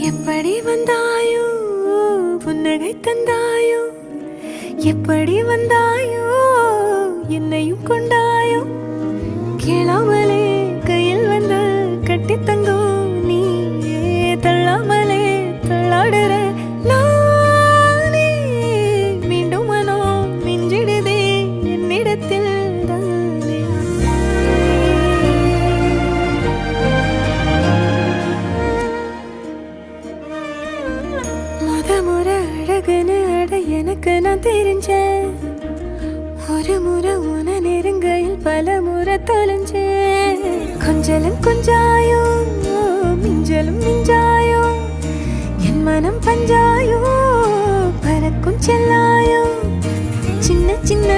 எப்படி வந்தாயோ புன்னகை தந்தாயோ, எப்படி வந்தாயோ என்னையும் கொண்டாயோ, கேளாமலே கையில் வந்து கட்டி தங்கோ நீ தள்ளாமலே தள்ளாடுற நானே, மீண்டும் மனோ மிஞ்சிடுதே என்னிடத்தில் தானே. முறை அழகுன்னு அட எனக்கு நான் தெரிஞ்சேன், ஒரு முறை உன நெருங்கையில் பல முறை தொலைஞ்சேன். கொஞ்சலும் கொஞ்சாயோ மிஞ்சலும் மிஞ்சாயோ, என் மனம் பஞ்சாயோ பறக்கும் செல்லாயோ, சின்ன சின்ன